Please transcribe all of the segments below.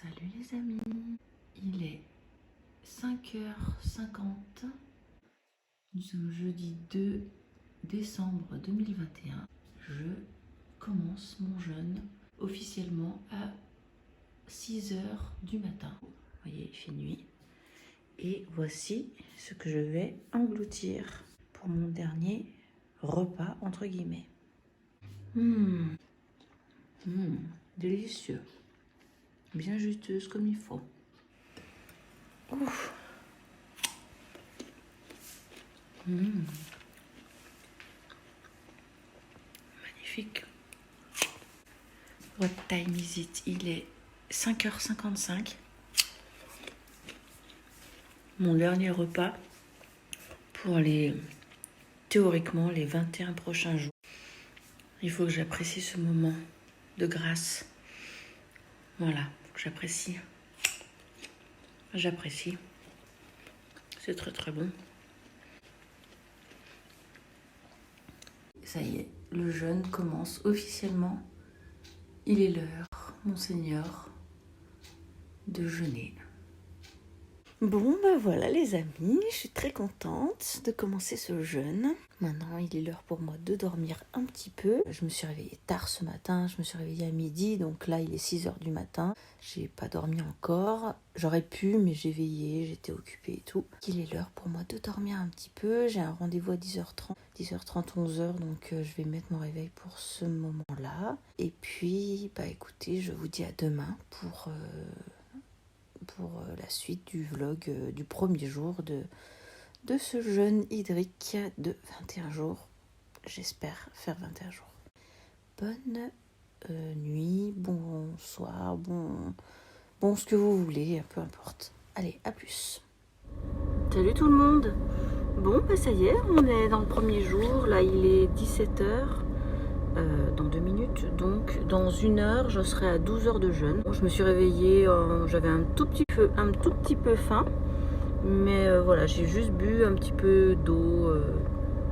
Salut les amis, il est 5h50, nous sommes jeudi 2 décembre 2021. Je commence mon jeûne officiellement à 6h du matin. Vous voyez, il fait nuit. Et voici ce que je vais engloutir pour mon dernier repas entre guillemets. Délicieux. Bien juteuse comme il faut. Ouf. Magnifique. What time is it? Il est 5h55. Mon dernier repas pour théoriquement les 21 prochains jours. Il faut que j'apprécie ce moment de grâce. Voilà, faut que j'apprécie. J'apprécie. C'est très très bon. Ça y est, le jeûne commence officiellement. Il est l'heure, mon Seigneur, de jeûner. Bon, ben voilà les amis, je suis très contente de commencer ce jeûne. Maintenant, il est l'heure pour moi de dormir un petit peu. Je me suis réveillée tard ce matin, je me suis réveillée à midi, donc là il est 6h du matin. J'ai pas dormi encore, j'aurais pu, mais j'ai veillé, j'étais occupée et tout. Il est l'heure pour moi de dormir un petit peu, j'ai un rendez-vous à 10h30, 11h, donc je vais mettre mon réveil pour ce moment-là. Et puis, bah écoutez, je vous dis à demain pour la suite du vlog du premier jour de ce jeûne hydrique de 21 jours. J'espère faire 21 jours. Bonne nuit, bonsoir, bon ce que vous voulez, peu importe. Allez, à plus. Salut tout le monde. Bon, bah ça y est, on est dans le premier jour. Là, il est 17h. Dans 2 minutes, donc dans 1 heure je serai à 12 heures de jeûne. Bon, je me suis réveillée, j'avais un tout petit peu faim, mais voilà, j'ai juste bu un petit peu d'eau,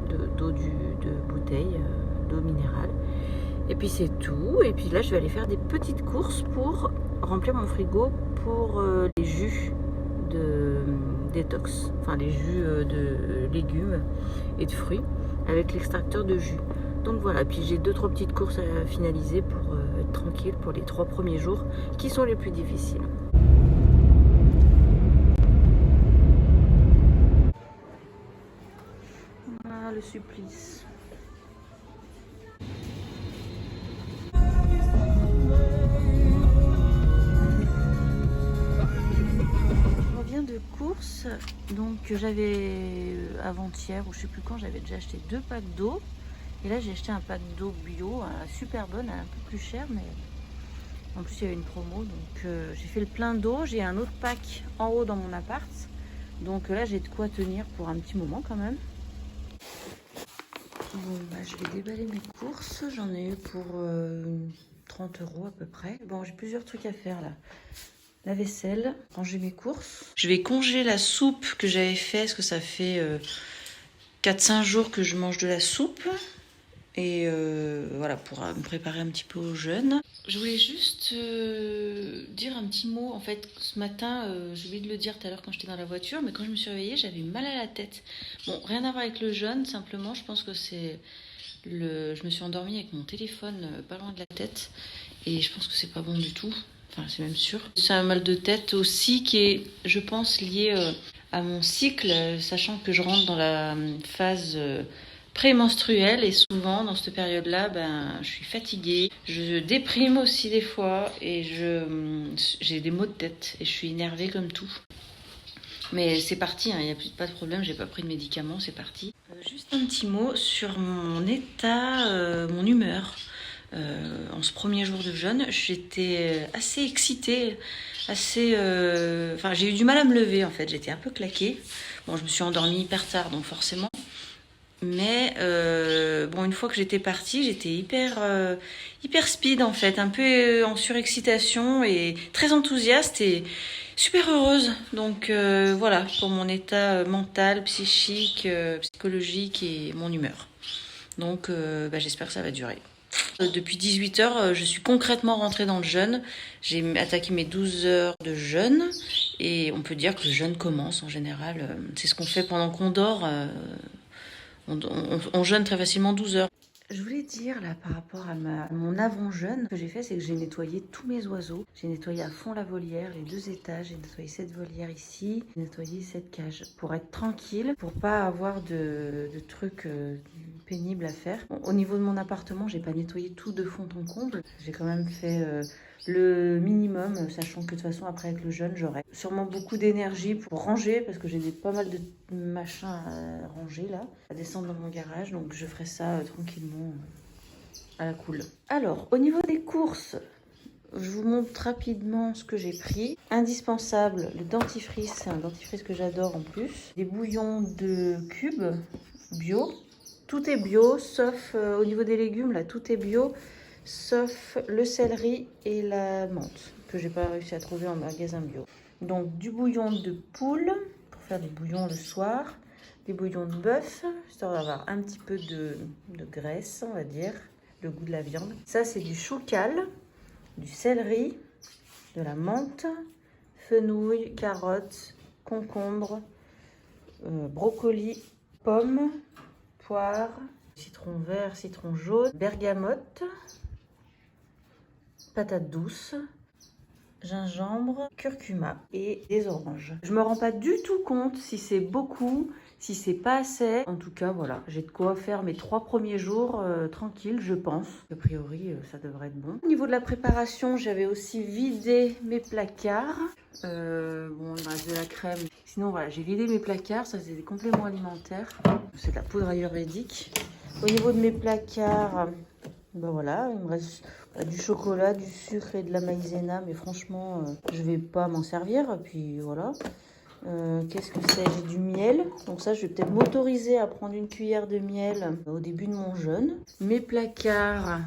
de bouteille, d'eau minérale, et puis c'est tout. Et puis là je vais aller faire des petites courses pour remplir mon frigo pour les jus de détox, enfin les jus de légumes et de fruits avec l'extracteur de jus. Donc voilà, puis j'ai 2-3 petites courses à finaliser pour être tranquille pour les 3 premiers jours qui sont les plus difficiles. Ah, le supplice. Je reviens de course, donc j'avais avant-hier ou je sais plus quand, j'avais déjà acheté 2 packs d'eau. Et là, j'ai acheté un pack d'eau bio, super bonne, un peu plus cher, mais en plus, il y avait une promo. Donc, j'ai fait le plein d'eau. J'ai un autre pack en haut dans mon appart. Donc là, j'ai de quoi tenir pour un petit moment quand même. Bon, bah, je vais déballer mes courses. J'en ai eu pour 30 € à peu près. Bon, j'ai plusieurs trucs à faire là. La vaisselle, ranger mes courses. Je vais congeler la soupe que j'avais fait, parce que ça fait 4-5 jours que je mange de la soupe. Et voilà, pour me préparer un petit peu au jeûne. Je voulais juste dire un petit mot. En fait, ce matin, j'ai oublié de le dire tout à l'heure quand j'étais dans la voiture, mais quand je me suis réveillée, j'avais mal à la tête. Bon, rien à voir avec le jeûne, simplement, je pense que c'est je me suis endormie avec mon téléphone pas loin de la tête, et je pense que c'est pas bon du tout. Enfin, c'est même sûr. C'est un mal de tête aussi qui est, je pense, lié à mon cycle, sachant que je rentre dans la phase prémenstruelle, et souvent dans cette période-là, je suis fatiguée, je déprime aussi des fois, et j'ai des maux de tête et je suis énervée comme tout. Mais c'est parti, il n'y a pas de problème, j'ai pas pris de médicaments, c'est parti. Juste un petit mot sur mon état, mon humeur. En ce premier jour de jeûne, j'étais assez excitée, j'ai eu du mal à me lever en fait, j'étais un peu claquée. Bon, je me suis endormie hyper tard, donc forcément. Mais une fois que j'étais partie, j'étais hyper speed en fait, un peu en surexcitation et très enthousiaste et super heureuse. Donc voilà, pour mon état mental, psychique, psychologique et mon humeur. Donc j'espère que ça va durer. Depuis 18 heures, je suis concrètement rentrée dans le jeûne. J'ai attaqué mes 12 heures de jeûne et on peut dire que le jeûne commence en général. C'est ce qu'on fait pendant qu'on dort. On jeûne très facilement 12 heures. Je voulais dire là par rapport à mon avant-jeûne, ce que j'ai fait, c'est que j'ai nettoyé tous mes oiseaux. J'ai nettoyé à fond la volière, les 2 étages, j'ai nettoyé cette volière ici, j'ai nettoyé cette cage pour être tranquille, pour pas avoir de trucs pénibles à faire. Bon, au niveau de mon appartement, j'ai pas nettoyé tout de fond en comble. J'ai quand même fait le minimum, sachant que de toute façon après avec le jeûne, j'aurai sûrement beaucoup d'énergie pour ranger parce que j'ai pas mal de machins à ranger là, à descendre dans mon garage, donc je ferai ça tranquillement à la cool. Alors au niveau des courses, je vous montre rapidement ce que j'ai pris. Indispensable, le dentifrice, c'est un dentifrice que j'adore en plus. Des bouillons de cubes bio. Tout est bio, sauf au niveau des légumes, là, tout est bio, sauf le céleri et la menthe, que j'ai pas réussi à trouver en magasin bio. Donc, du bouillon de poule, pour faire du bouillon le soir, des bouillons de bœuf, histoire d'avoir un petit peu de graisse, on va dire, le goût de la viande. Ça, c'est du choucal, du céleri, de la menthe, fenouil, carottes, concombre, brocoli, pommes, poire, citron vert, citron jaune, bergamote, patates douces, gingembre, curcuma et des oranges. Je me rends pas du tout compte si c'est beaucoup, si c'est pas assez. En tout cas, voilà, j'ai de quoi faire mes 3 premiers jours tranquille, je pense. A priori, ça devrait être bon. Au niveau de la préparation, j'avais aussi vidé mes placards. Bon, il me reste de la crème. Sinon, voilà, j'ai vidé mes placards. Ça, c'est des compléments alimentaires. C'est de la poudre ayurvédique. Au niveau de mes placards, ben voilà, il me reste du chocolat, du sucre et de la maïzena. Mais franchement, je vais pas m'en servir. Puis voilà. Qu'est-ce que c'est? J'ai du miel. Donc ça, je vais peut-être m'autoriser à prendre une cuillère de miel au début de mon jeûne. Mes placards...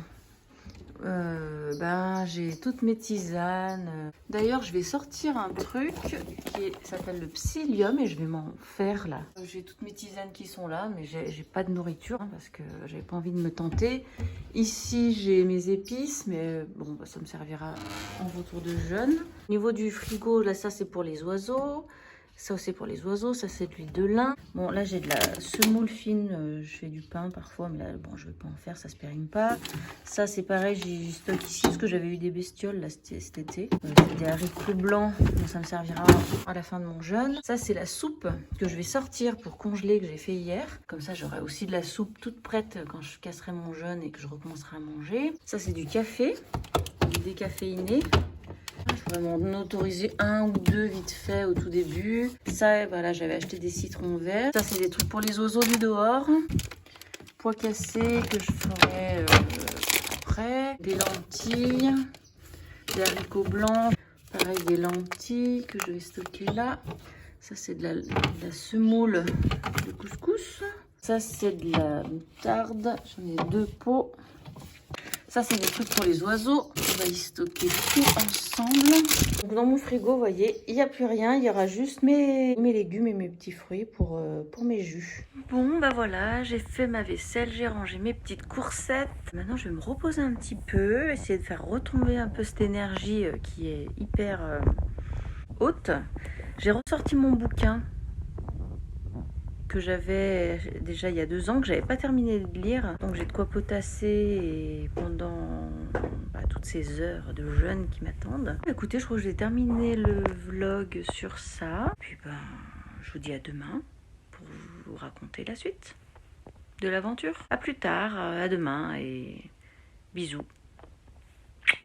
ben, j'ai toutes mes tisanes. D'ailleurs, je vais sortir un truc qui s'appelle le psyllium et je vais m'en faire là. J'ai toutes mes tisanes qui sont là, mais j'ai pas de nourriture hein, parce que j'avais pas envie de me tenter. Ici, j'ai mes épices, mais bon, bah, ça me servira en retour de jeûne. Au niveau du frigo, là, ça c'est pour les oiseaux. Ça c'est pour les oiseaux, ça c'est de l'huile de lin. Bon là j'ai de la semoule fine, je fais du pain parfois, mais là bon je vais pas en faire, ça se périme pas. Ça c'est pareil, j'ai stock ici parce que j'avais eu des bestioles là cet été. C'est des haricots blancs, donc ça me servira à la fin de mon jeûne. Ça c'est la soupe que je vais sortir pour congeler que j'ai fait hier. Comme ça j'aurai aussi de la soupe toute prête quand je casserai mon jeûne et que je recommencerai à manger. Ça c'est du café, du décaféiné. Je vais m'en autoriser 1 ou 2 vite fait au tout début. Ça, voilà, j'avais acheté des citrons verts. Ça, c'est des trucs pour les oiseaux du dehors. Pois cassés que je ferai après. Des lentilles, des haricots blancs. Pareil, des lentilles que je vais stocker là. Ça, c'est de la semoule de couscous. Ça, c'est de la moutarde. J'en ai 2 pots. Ça, c'est des trucs pour les oiseaux. On va y stocker tout ensemble. Donc, dans mon frigo, vous voyez, il n'y a plus rien. Il y aura juste mes légumes et mes petits fruits pour mes jus. Bon, bah voilà, j'ai fait ma vaisselle. J'ai rangé mes petites coursettes. Maintenant, je vais me reposer un petit peu. Essayer de faire retomber un peu cette énergie qui est hyper haute. J'ai ressorti mon bouquin que j'avais déjà il y a 2 ans, que j'avais pas terminé de lire. Donc j'ai de quoi potasser et pendant toutes ces heures de jeûne qui m'attendent. Écoutez, je crois que j'ai terminé le vlog sur ça. Puis je vous dis à demain pour vous raconter la suite de l'aventure. À plus tard, à demain et bisous.